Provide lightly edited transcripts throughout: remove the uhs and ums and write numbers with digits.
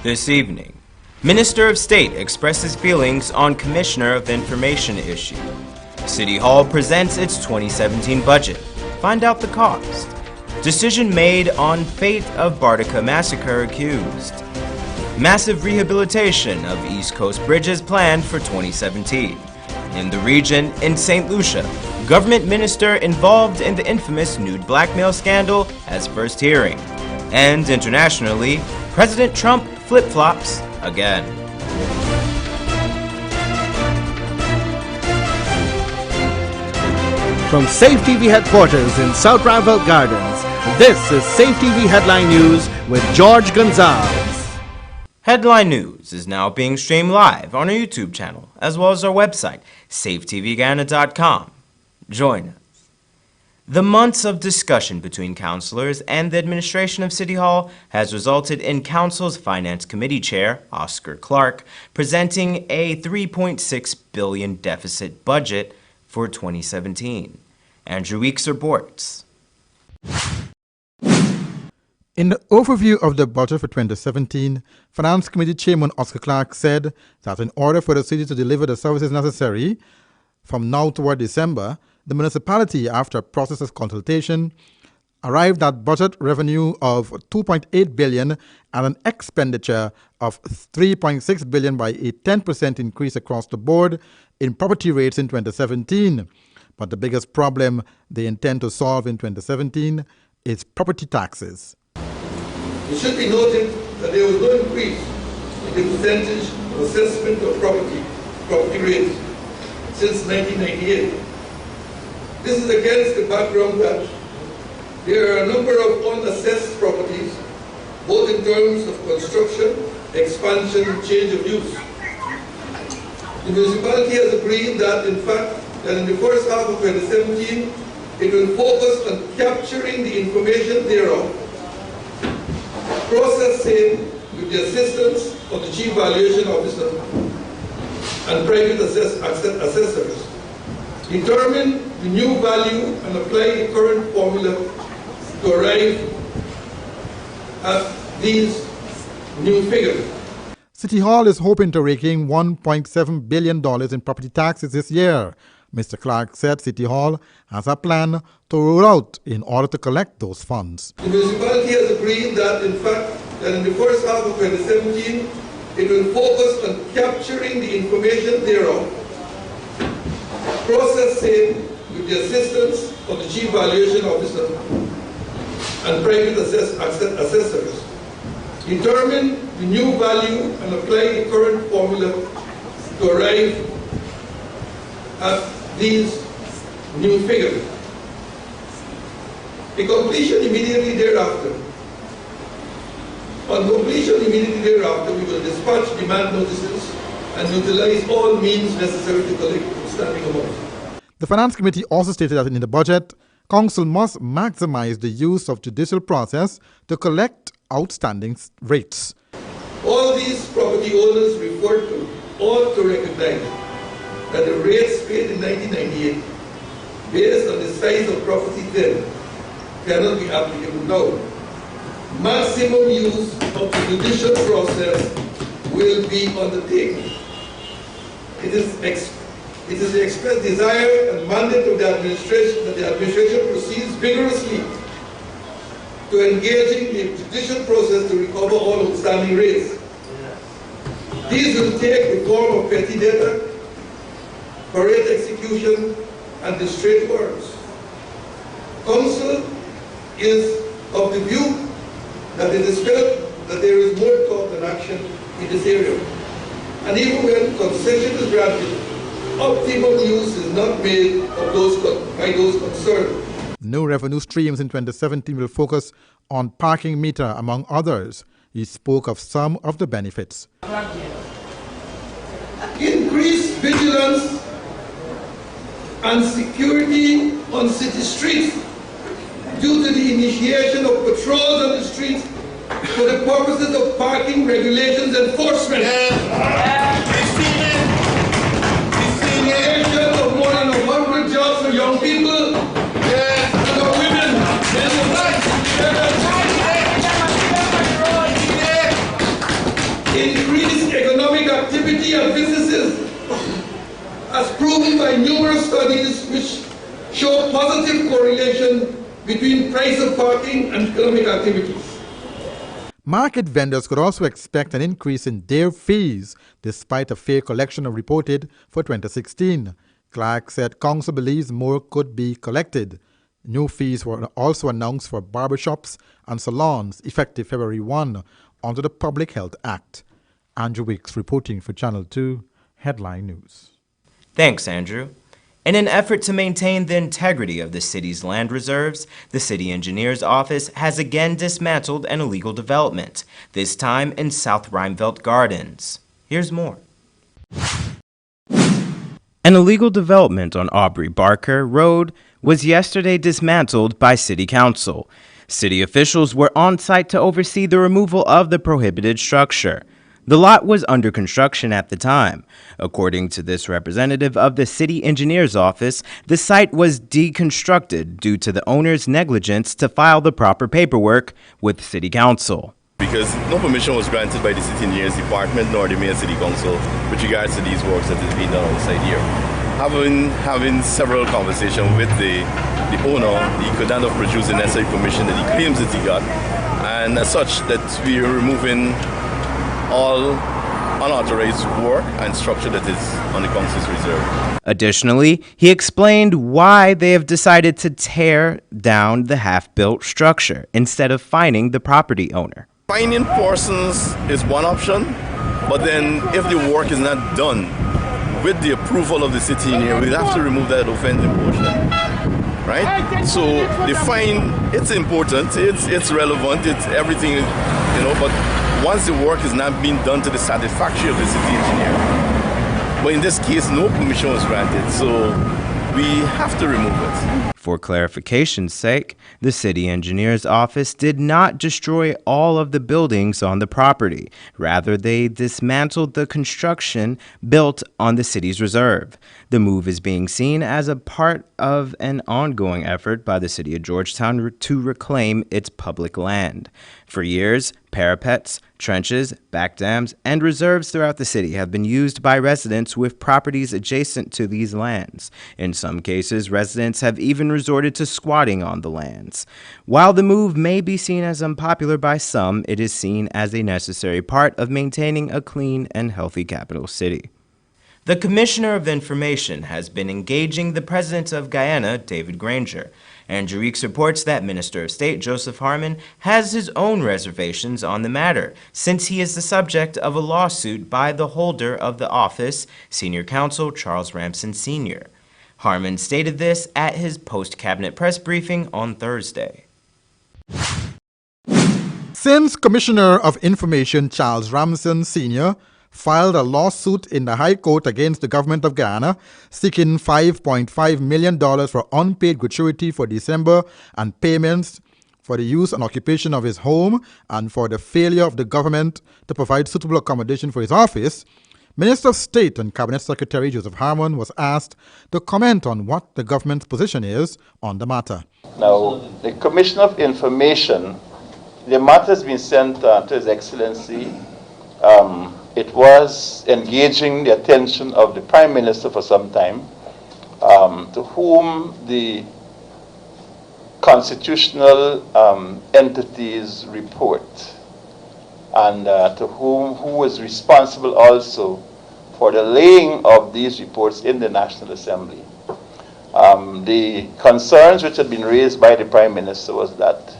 This evening, Minister of State expresses feelings on Commissioner of Information issue. City Hall presents its 2017 budget. Find out the cost. Decision made on fate of Bartica massacre accused. Massive rehabilitation of East Coast bridges planned for 2017. In the region, in St. Lucia, government minister involved in the infamous nude blackmail scandal has first hearing. And internationally, President Trump flip-flops again. From Safe TV headquarters in South Rival Gardens, this is Safe TV Headline News with George Gonzalez. Headline News is now being streamed live on our YouTube channel, as well as our website, safetvguyana.com. Join us. The months of discussion between councilors and the administration of City Hall has resulted in Council's Finance Committee Chair, Oscar Clark, presenting a $3.6 billion deficit budget for 2017. Andrew Weeks reports. In the overview of the budget for 2017, Finance Committee Chairman Oscar Clark said that in order for the city to deliver the services necessary from now toward December, the municipality, after a process of consultation, arrived at budget revenue of $2.8 billion and an expenditure of $3.6 billion by a 10% increase across the board in property rates in 2017. But the biggest problem they intend to solve in 2017 is property taxes. It should be noted that there was no increase in the percentage of assessment of property rates since 1998. This is against the background that there are a number of unassessed properties, both in terms of construction, expansion, and change of use. The municipality has agreed that, in fact, that in the first half of 2017, it will focus on capturing the information thereof, process same with the assistance of the Chief Valuation Officer and private assessors, determine the new value and apply the current formula to arrive at these new figures. City Hall is hoping to rake in $1.7 billion in property taxes this year. Mr. Clark said City Hall has a plan to roll out in order to collect those funds. The municipality has agreed that, in fact, that in the first half of 2017, it will focus on capturing the information thereof, process same with the assistance of the Chief Valuation Officer and private assessors, determine the new value and apply the current formula to arrive at these new figures. The completion immediately thereafter. On completion immediately thereafter, we will dispatch demand notices and utilize all means necessary to collect outstanding amounts. The Finance Committee also stated that in the budget, Council must maximize the use of judicial process to collect outstanding rates. All these property owners referred to ought to recognize that the rates paid in 1998, based on the size of property then, cannot be applicable now. Maximum use of the judicial process will be undertaken. It is the express desire and mandate of the administration that the administration proceeds vigorously to engaging the judicial process to recover all outstanding rates. These will take the form of petty debtor, parade execution, and the straight warrants. Council is of the view that it is felt that there is more thought than action in this area. And even when concession is granted, optimum use is not made of by those concerned. New revenue streams in 2017 will focus on parking meter, among others. He spoke of some of the benefits. Increased vigilance and security on city streets due to the initiation of patrols on the streets for the purposes of parking regulations enforcement. Creation of more than 100 jobs for young people and for women. studies which show positive correlation between price of parking and economic activities. Market vendors could also expect an increase in their fees despite a fair collection reported for 2016. Clark said council believes more could be collected. New fees were also announced for barbershops and salons effective February 1 under the Public Health Act. Andrew Wicks reporting for Channel 2 Headline News. Thanks, Andrew. In an effort to maintain the integrity of the city's land reserves, the city engineer's office has again dismantled an illegal development, this time in South Rheinfeldt Gardens. Here's more. An illegal development on Aubrey Barker Road was yesterday dismantled by City Council. City officials were on site to oversee the removal of the prohibited structure. The lot was under construction at the time. According to this representative of the city engineer's office, the site was deconstructed due to the owner's negligence to file the proper paperwork with City Council. Because no permission was granted by the city engineer's department nor the mayor city council with regards to these works that is being done on the site here. Having several conversations with the owner, he could not have produced the necessary permission that he claims that he got, and as such that we are removing all unauthorized work and structure that is on the council's reserve. Additionally, he explained why they have decided to tear down the half-built structure instead of fining the property owner. Fining persons is one option, but then if the work is not done with the approval of the city engineer, we'll have to remove that offending portion, right? So the fine, it's important, it's relevant, it's everything, but once the work is not being done to the satisfaction of the city engineer. But in this case, no permission was granted, so we have to remove it. For clarification's sake, the city engineer's office did not destroy all of the buildings on the property. Rather, they dismantled the construction built on the city's reserve. The move is being seen as a part of an ongoing effort by the city of Georgetown to reclaim its public land. For years, parapets, trenches, back dams, and reserves throughout the city have been used by residents with properties adjacent to these lands. In some cases, residents have even resorted to squatting on the lands. While the move may be seen as unpopular by some, it is seen as a necessary part of maintaining a clean and healthy capital city. The Commissioner of Information has been engaging the President of Guyana, David Granger. Andrew Weeks reports that Minister of State Joseph Harmon has his own reservations on the matter, since he is the subject of a lawsuit by the holder of the office, Senior Counsel Charles Ramson Sr. Harmon stated this at his post-cabinet press briefing on Thursday. Since Commissioner of Information Charles Ramson Sr. filed a lawsuit in the High Court against the government of Guyana, seeking $5.5 million for unpaid gratuity for December and payments for the use and occupation of his home and for the failure of the government to provide suitable accommodation for his office, Minister of State and Cabinet Secretary Joseph Harmon was asked to comment on what the government's position is on the matter. Now, the Commissioner of Information, the matter has been sent to His Excellency. It was engaging the attention of the Prime Minister for some time, to whom the constitutional entities report, and to who was responsible also for the laying of these reports in the National Assembly. The concerns which had been raised by the Prime Minister was that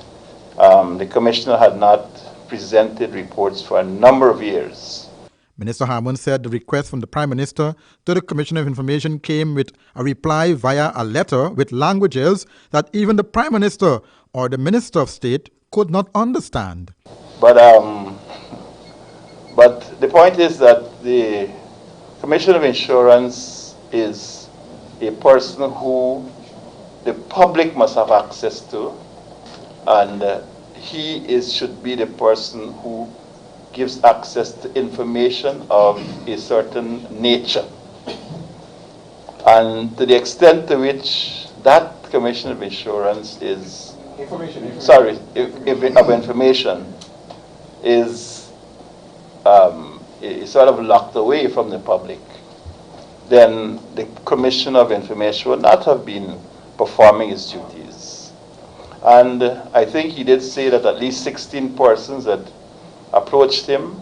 the Commissioner had not presented reports for a number of years. Minister Harmon said the request from the Prime Minister to the Commissioner of Information came with a reply via a letter with languages that even the Prime Minister or the Minister of State could not understand. But the point is that the Commissioner of Insurance is a person who the public must have access to, and he should be the person who gives access to information of a certain nature. And to the extent to which that Commissioner of Insurance is information is sort of locked away from the public, then the Commissioner of Information would not have been performing its duties. And I think he did say that at least 16 persons had approached him,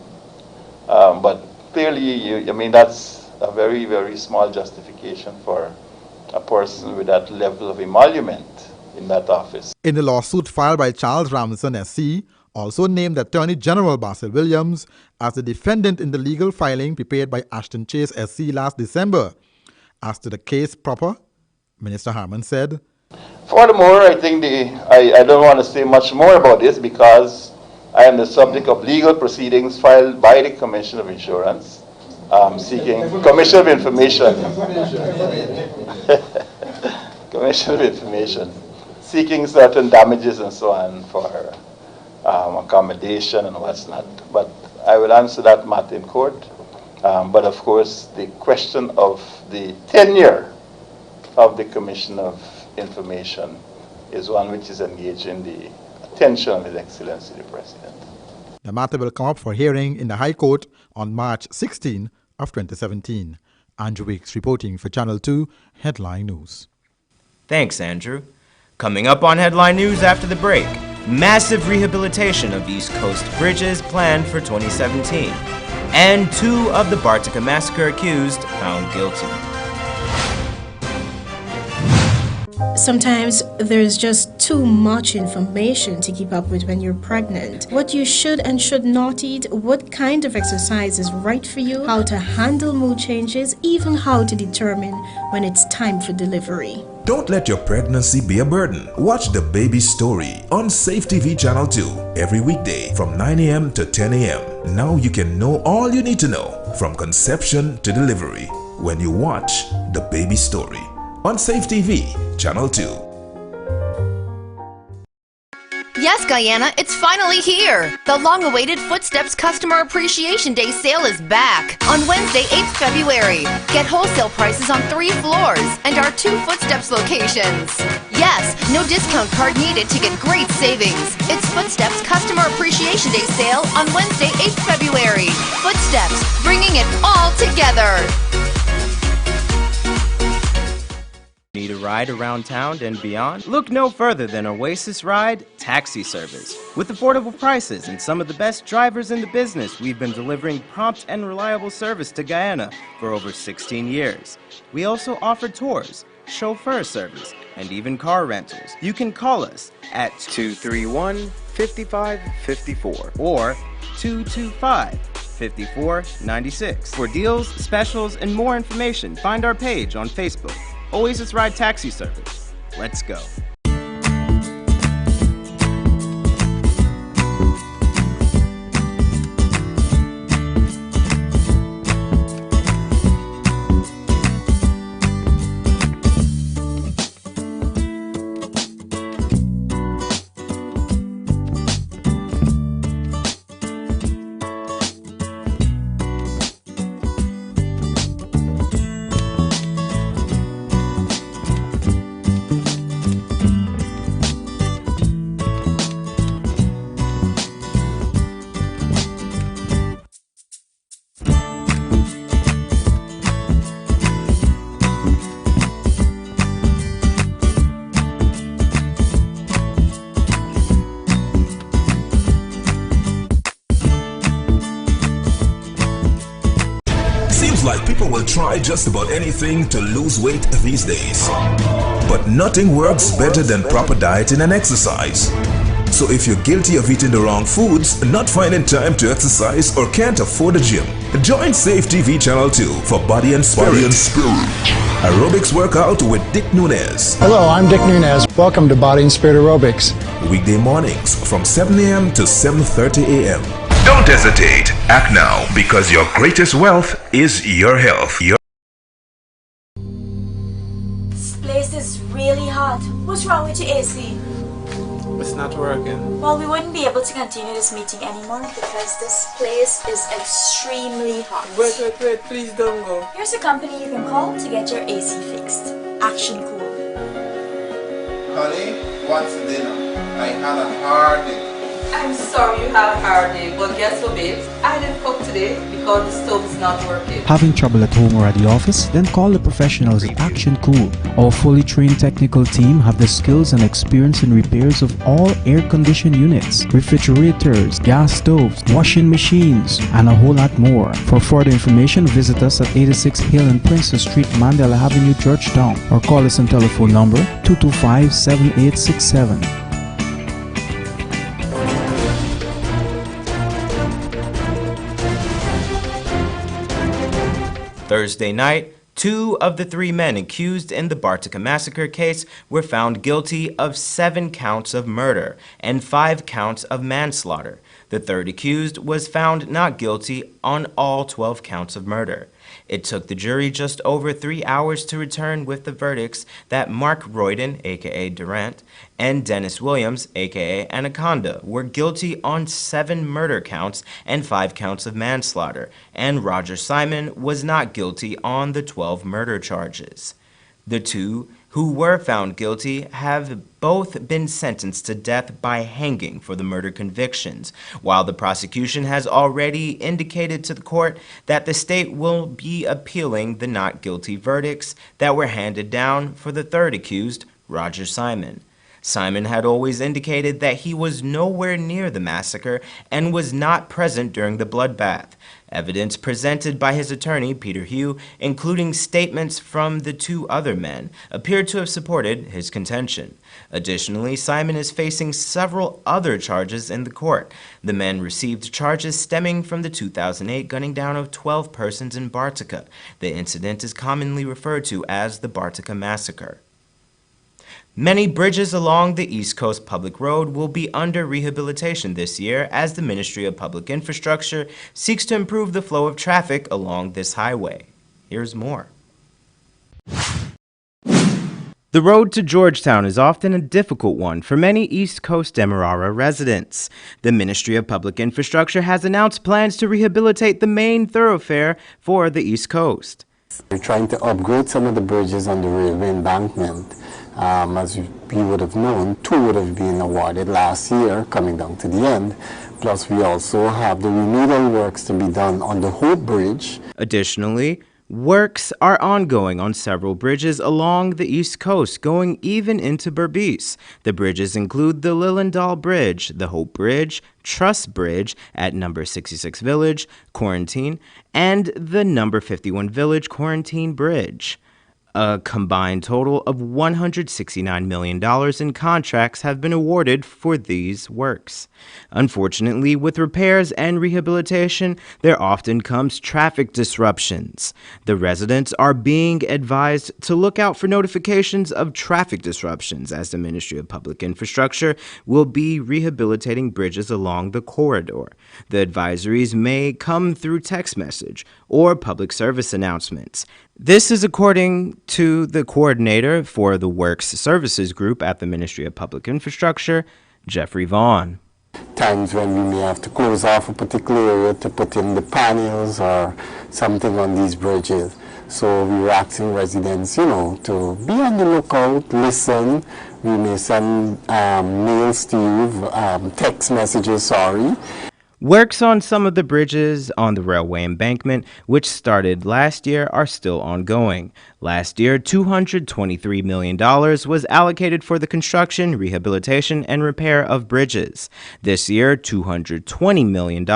but clearly, I mean, that's a very, very small justification for a person with that level of emolument in that office. In the lawsuit filed by Charles Ramson SC, also named Attorney General Basil Williams as the defendant in the legal filing prepared by Ashton Chase SC last December. As to the case proper, Minister Harman said, furthermore, I think I don't want to say much more about this because I am the subject of legal proceedings filed by the Commission of Insurance, seeking Commission of Information, Commission of Information, seeking certain damages and so on for accommodation and what's not. But I will answer that matter in court. But of course, the question of the tenure of the Commission of Information is one which is engaging the attention of His Excellency the President. The matter will come up for hearing in the High Court on March 16 of 2017. Andrew Weeks reporting for Channel 2 Headline News. Thanks, Andrew. Coming up on Headline News after the break, massive rehabilitation of East Coast bridges planned for 2017. And 2 of the Bartica massacre accused found guilty. Sometimes there's just too much information to keep up with when you're pregnant. What you should and should not eat, what kind of exercise is right for you, how to handle mood changes, even how to determine when it's time for delivery. Don't let your pregnancy be a burden. Watch The Baby Story on Safe TV Channel 2 every weekday from 9 a.m. to 10 a.m. Now you can know all you need to know from conception to delivery when you watch The Baby Story on Safe TV Channel 2. Yes, Guyana, it's finally here! The long-awaited Footsteps Customer Appreciation Day sale is back on Wednesday, 8th February. Get wholesale prices on 3 floors and our 2 Footsteps locations. Yes, no discount card needed to get great savings. It's Footsteps Customer Appreciation Day sale on Wednesday, 8th February. Footsteps, bringing it all together. Need a ride around town and beyond? Look no further than Oasis Ride Taxi Service. With affordable prices and some of the best drivers in the business, we've been delivering prompt and reliable service to Guyana for over 16 years. We also offer tours, chauffeur service, and even car rentals. You can call us at 231-5554 or 225-5496. For deals, specials, and more information, find our page on Facebook. Oasis Ride Taxi Service. Let's go. Like people will try just about anything to lose weight these days. But nothing works better than proper dieting and exercise. So if you're guilty of eating the wrong foods, not finding time to exercise, or can't afford a gym, join Safe TV Channel 2 for Body and Spirit. Aerobics workout with Dick Nunez. Hello, I'm Dick Nunez. Welcome to Body and Spirit Aerobics. Weekday mornings from 7 a.m. to 7:30 a.m. Don't hesitate. Act now, because your greatest wealth is your health. This place is really hot. What's wrong with your AC? It's not working. Well, we wouldn't be able to continue this meeting anymore because this place is extremely hot. Wait, please don't go. Here's a company you can call to get your AC fixed. Action Cool. Honey, what's dinner? I had a hard day. I'm sorry you have a hard day, but guess what, babes? I didn't cook today because the stove is not working. Having trouble at home or at the office? Then call the professionals at Action Cool. Our fully trained technical team have the skills and experience in repairs of all air-conditioned units, refrigerators, gas stoves, washing machines, and a whole lot more. For further information, visit us at 86 Hill and Princess Street, Mandela Avenue, Georgetown, or call us on telephone number 225-7867. Thursday night, 2 of the 3 men accused in the Bartica massacre case were found guilty of 7 counts of murder and 5 counts of manslaughter. The third accused was found not guilty on all 12 counts of murder. It took the jury just over 3 hours to return with the verdicts that Mark Royden, a.k.a. Durant, and Dennis Williams, a.k.a. Anaconda, were guilty on 7 murder counts and 5 counts of manslaughter, and Roger Simon was not guilty on the 12 murder charges. The 2 who were found guilty have both been sentenced to death by hanging for the murder convictions, while the prosecution has already indicated to the court that the state will be appealing the not guilty verdicts that were handed down for the third accused, Roger Simon. Simon had always indicated that he was nowhere near the massacre and was not present during the bloodbath. Evidence presented by his attorney, Peter Hugh, including statements from the 2 other men, appeared to have supported his contention. Additionally, Simon is facing several other charges in the court. The men received charges stemming from the 2008 gunning down of 12 persons in Bartica. The incident is commonly referred to as the Bartica massacre. Many bridges along the East Coast Public Road will be under rehabilitation this year as the Ministry of Public Infrastructure seeks to improve the flow of traffic along this highway. Here's more. The road to Georgetown is often a difficult one for many East Coast Demerara residents. The Ministry of Public Infrastructure has announced plans to rehabilitate the main thoroughfare for the East Coast. We're trying to upgrade some of the bridges on the railway embankment. As you would have known, 2 would have been awarded last year, coming down to the end. Plus, we also have the remedial works to be done on the Hope Bridge. Additionally, works are ongoing on several bridges along the East Coast, going even into Berbice. The bridges include the Lillandall Bridge, the Hope Bridge, Truss Bridge at number 66 Village, Quarantine, and the number 51 Village Quarantine Bridge. A combined total of $169 million in contracts have been awarded for these works. Unfortunately, with repairs and rehabilitation, there often comes traffic disruptions. The residents are being advised to look out for notifications of traffic disruptions as the Ministry of Public Infrastructure will be rehabilitating bridges along the corridor. The advisories may come through text message or public service announcements. This is according to the coordinator for the Works Services Group at the Ministry of Public Infrastructure, Jeffrey Vaughn. Times when we may have to close off a particular area to put in the panels or something on these bridges. So we were asking residents, to be on the lookout, listen. We may send mails to you, text messages, Works on some of the bridges on the railway embankment, which started last year, are still ongoing. Last year, $223 million was allocated for the construction, rehabilitation, and repair of bridges. This year, $220 million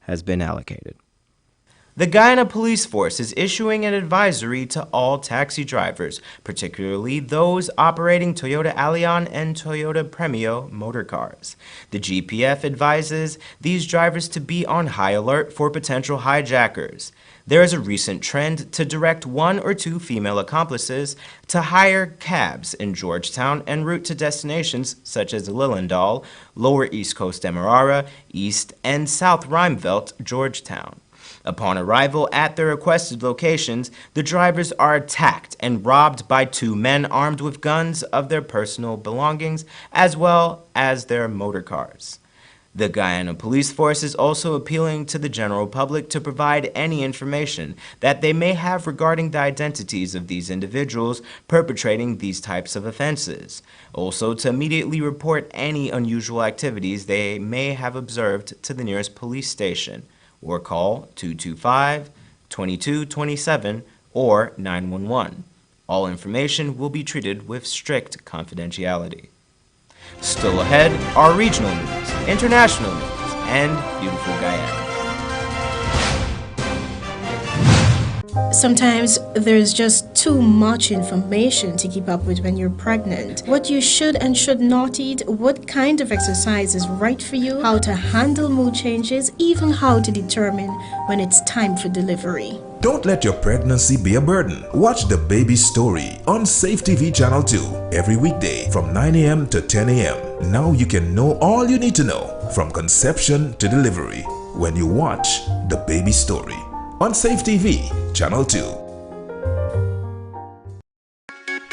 has been allocated. The Guyana Police Force is issuing an advisory to all taxi drivers, particularly those operating Toyota Allion and Toyota Premio motor cars. The GPF advises these drivers to be on high alert for potential hijackers. There is a recent trend to direct 1 or 2 female accomplices to hire cabs in Georgetown en route to destinations such as Lillandall, Lower East Coast Demerara, East and South Rhymevelt, Georgetown. Upon arrival at their requested locations, the drivers are attacked and robbed by 2 men armed with guns of their personal belongings as well as their motor cars. The Guyana Police Force is also appealing to the general public to provide any information that they may have regarding the identities of these individuals perpetrating these types of offenses. Also, to immediately report any unusual activities they may have observed to the nearest police station, or call 225-2227 or 911. All information will be treated with strict confidentiality. Still ahead are regional news, international news, and beautiful Guyana. Sometimes there's just too much information to keep up with when you're pregnant. What you should and should not eat, what kind of exercise is right for you, how to handle mood changes, even how to determine when it's time for delivery. Don't let your pregnancy be a burden. Watch The Baby Story on Safe TV Channel 2 every weekday from 9 a.m. to 10 a.m. Now you can know all you need to know from conception to delivery when you watch The Baby Story on Safe TV Channel 2.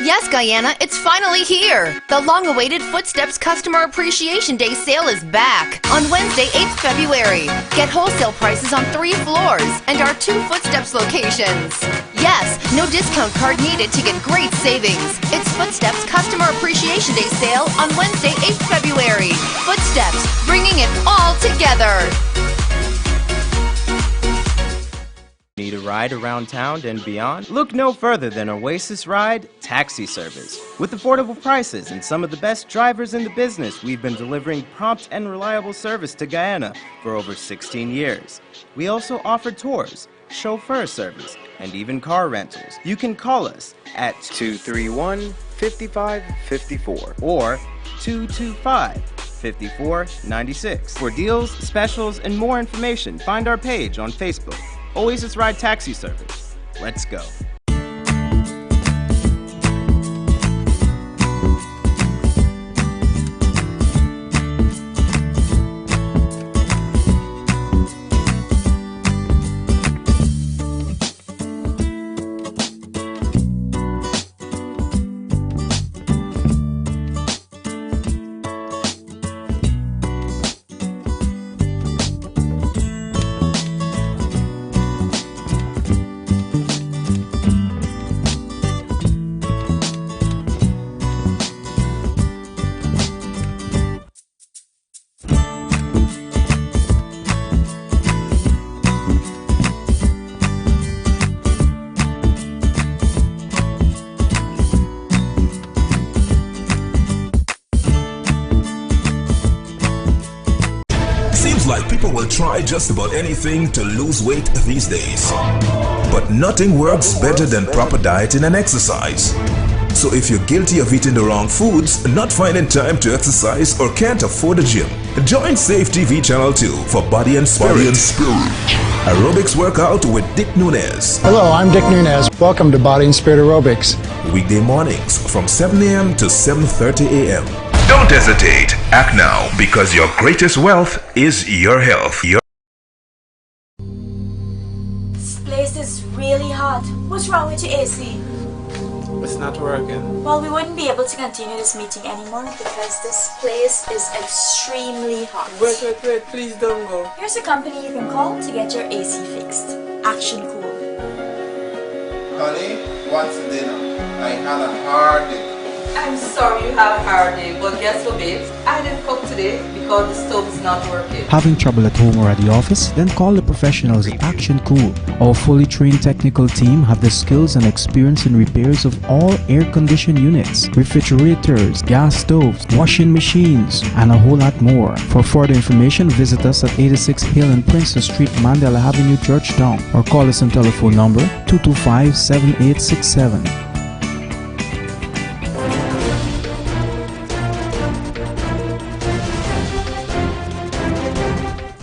Yes, Guyana, it's finally here! The long-awaited Footsteps Customer Appreciation Day sale is back on Wednesday, 8th February. Get wholesale prices on 3 floors and our 2 Footsteps locations. Yes, no discount card needed to get great savings. It's Footsteps Customer Appreciation Day sale on Wednesday, 8th February. Footsteps, bringing it all together. Need a ride around town and beyond? Look no further than Oasis Ride Taxi Service. With affordable prices and some of the best drivers in the business, we've been delivering prompt and reliable service to Guyana for over 16 years. We also offer tours, chauffeur service, and even car rentals. You can call us at 231-5554 or 225-5496. For deals, specials, and more information, find our page on Facebook. Oasis Ride Taxi Service. Let's go. Like people will try just about anything to lose weight these days. But nothing works better than proper dieting and exercise. So if you're guilty of eating the wrong foods, not finding time to exercise, or can't afford a gym, join Safe TV Channel 2 for Body and Spirit. Aerobics workout with Dick Nunez. Hello, I'm Dick Nunez. Welcome to Body and Spirit Aerobics. Weekday mornings from 7 a.m. to 7:30 a.m. Don't hesitate. Act now, because your greatest wealth is your health. This place is really hot. What's wrong with your AC? It's not working. Well, we wouldn't be able to continue this meeting anymore because this place is extremely hot. Wait, please don't go. Here's a company you can call to get your AC fixed. Action Cool. Honey, what's for dinner? I had a hard day. I'm sorry you had a hard day, but guess what, babes? I didn't cook today because the stove is not working. Having trouble at home or at the office? Then call the professionals at Action Cool. Our fully trained technical team have the skills and experience in repairs of all air-conditioned units, refrigerators, gas stoves, washing machines, and a whole lot more. For further information, visit us at 86 Hill and Princess Street, Mandela Avenue, Georgetown, or call us on telephone number 225-7867.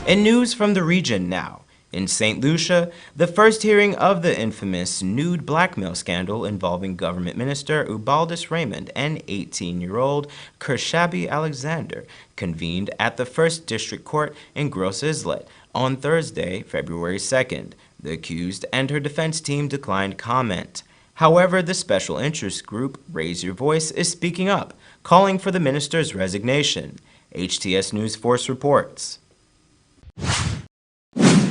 In news from the region now. In St. Lucia, the first hearing of the infamous nude blackmail scandal involving Government Minister Ubaldus Raymond and 18-year-old Kershabi Alexander convened at the 1st District Court in Gros Islet on Thursday, February 2nd. The accused and her defense team declined comment. However, the special interest group Raise Your Voice is speaking up, calling for the minister's resignation. HTS News Force reports.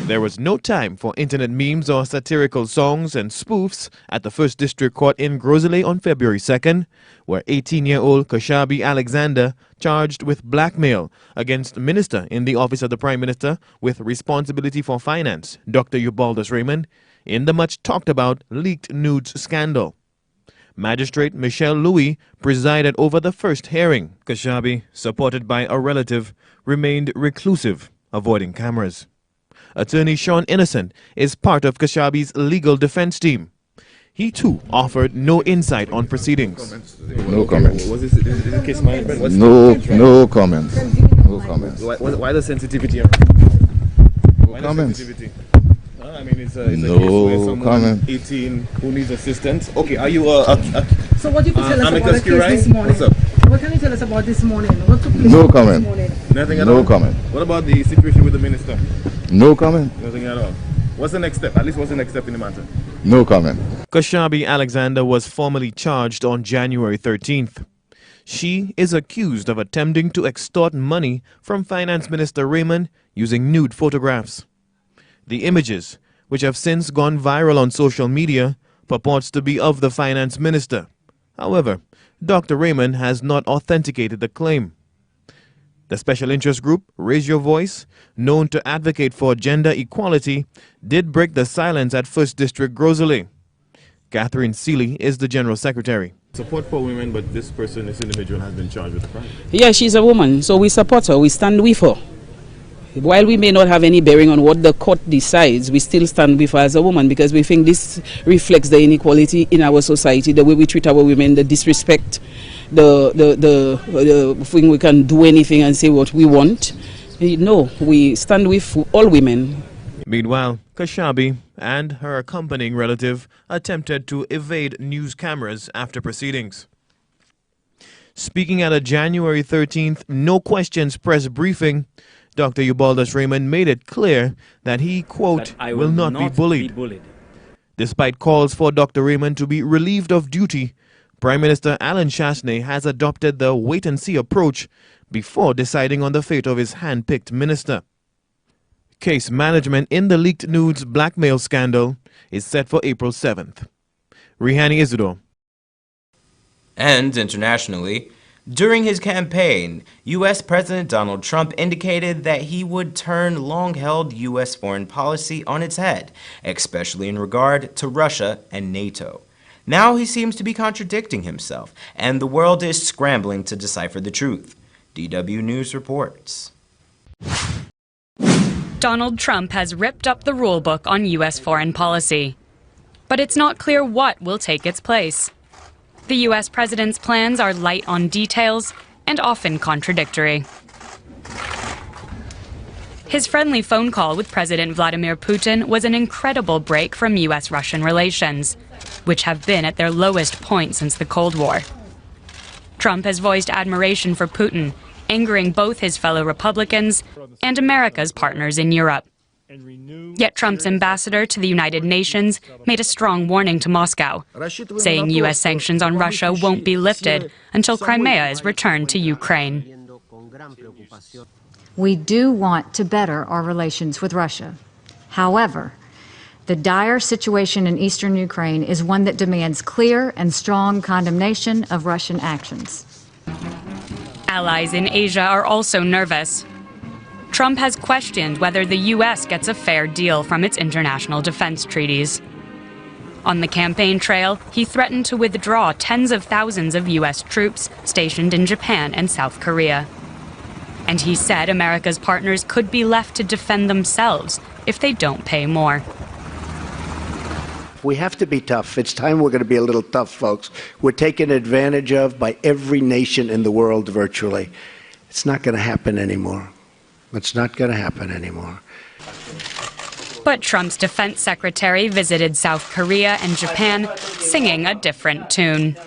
There was no time for internet memes or satirical songs and spoofs at the 1st District Court in Grosley on February 2nd, where 18-year-old Kashabi Alexander charged with blackmail against Minister in the Office of the Prime Minister with responsibility for finance, Dr. Ubaldus Raymond, in the much-talked-about leaked nudes scandal. Magistrate Michelle Louis presided over the first hearing. Kashabi, supported by a relative, remained reclusive, avoiding cameras. Attorney Sean Innocent is part of Kashabi's legal defense team. He too offered no insight on proceedings. No comments. Is the case management? No comments. No comments. Why the sensitivity? No comments. I mean, it's a no case where someone comment. 18 who needs assistance. Okay, are you So what you can tell us about the case this morning? What's up? What can you tell us about this morning? What took place No comment. this morning? Nothing at all? No comment. What about the situation with the minister? No comment. Nothing at all. What's the next step? At least what's the next step in the matter? No comment. Kashabi Alexander was formally charged on January 13th. She is accused of attempting to extort money from Finance Minister Raymond using nude photographs. The images, which have since gone viral on social media, purports to be of the Finance Minister. However, Dr. Raymond has not authenticated the claim. The special interest group, Raise Your Voice, known to advocate for gender equality, did break the silence at 1st District Grosley. Catherine Seeley is the General Secretary. Support for women, but this individual has been charged with a crime. Yeah, she's a woman, so we support her, we stand with her. While we may not have any bearing on what the court decides, we still stand with her as a woman because we think this reflects the inequality in our society, the way we treat our women, the disrespect, the thing we can do anything and say what we want. No, we stand with all women. Meanwhile, Kashabi and her accompanying relative attempted to evade news cameras after proceedings. Speaking at a January 13th no questions press briefing, Dr. Ubaldus Raymond made it clear that he, quote, will not be bullied. Despite calls for Dr. Raymond to be relieved of duty, Prime Minister Alan Chasney has adopted the wait-and-see approach before deciding on the fate of his hand-picked minister. Case management in the leaked nudes blackmail scandal is set for April 7th. Rihani Isidore. And internationally, during his campaign, U.S. President Donald Trump indicated that he would turn long-held U.S. foreign policy on its head, especially in regard to Russia and NATO. Now he seems to be contradicting himself, and the world is scrambling to decipher the truth. DW News reports. Donald Trump has ripped up the rulebook on U.S. foreign policy. But it's not clear what will take its place. The U.S. president's plans are light on details and often contradictory. His friendly phone call with President Vladimir Putin was an incredible break from U.S.-Russian relations, which have been at their lowest point since the Cold War. Trump has voiced admiration for Putin, angering both his fellow Republicans and America's partners in Europe. Yet Trump's ambassador to the United Nations made a strong warning to Moscow, saying U.S. sanctions on Russia won't be lifted until Crimea is returned to Ukraine. We do want to better our relations with Russia. However, the dire situation in eastern Ukraine is one that demands clear and strong condemnation of Russian actions. Allies in Asia are also nervous. Trump has questioned whether the U.S. gets a fair deal from its international defense treaties. On the campaign trail, he threatened to withdraw tens of thousands of U.S. troops stationed in Japan and South Korea. And he said America's partners could be left to defend themselves if they don't pay more. We have to be tough. It's time we're going to be a little tough, folks. We're taken advantage of by every nation in the world virtually. It's not going to happen anymore. It's not going to happen anymore. But Trump's defense secretary visited South Korea and Japan singing a different tune.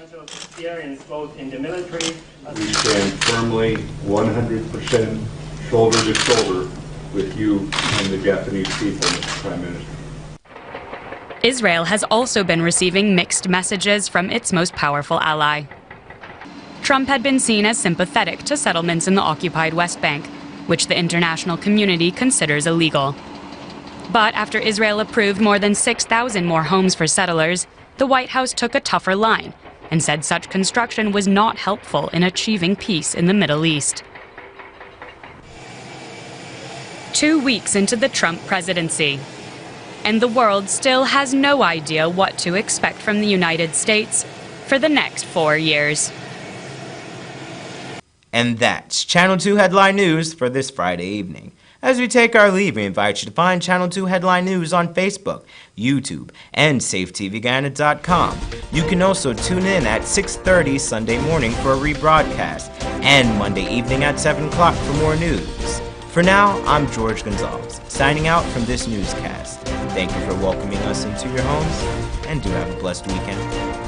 Both in the military. We stand firmly 100% shoulder to shoulder with you and the Japanese people, Mr. Prime Minister. Israel has also been receiving mixed messages from its most powerful ally. Trump had been seen as sympathetic to settlements in the occupied West Bank, which the international community considers illegal. But after Israel approved more than 6,000 more homes for settlers, the White House took a tougher line and said such construction was not helpful in achieving peace in the Middle East. 2 weeks into the Trump presidency, and the world still has no idea what to expect from the United States for the next 4 years. And that's Channel 2 Headline News for this Friday evening. As we take our leave, we invite you to find Channel 2 Headline News on Facebook, YouTube, and SafeTVGuyana.com. You can also tune in at 6:30 Sunday morning for a rebroadcast, and Monday evening at 7 o'clock for more news. For now, I'm George Gonzalez, signing out from this newscast. Thank you for welcoming us into your homes, and do have a blessed weekend.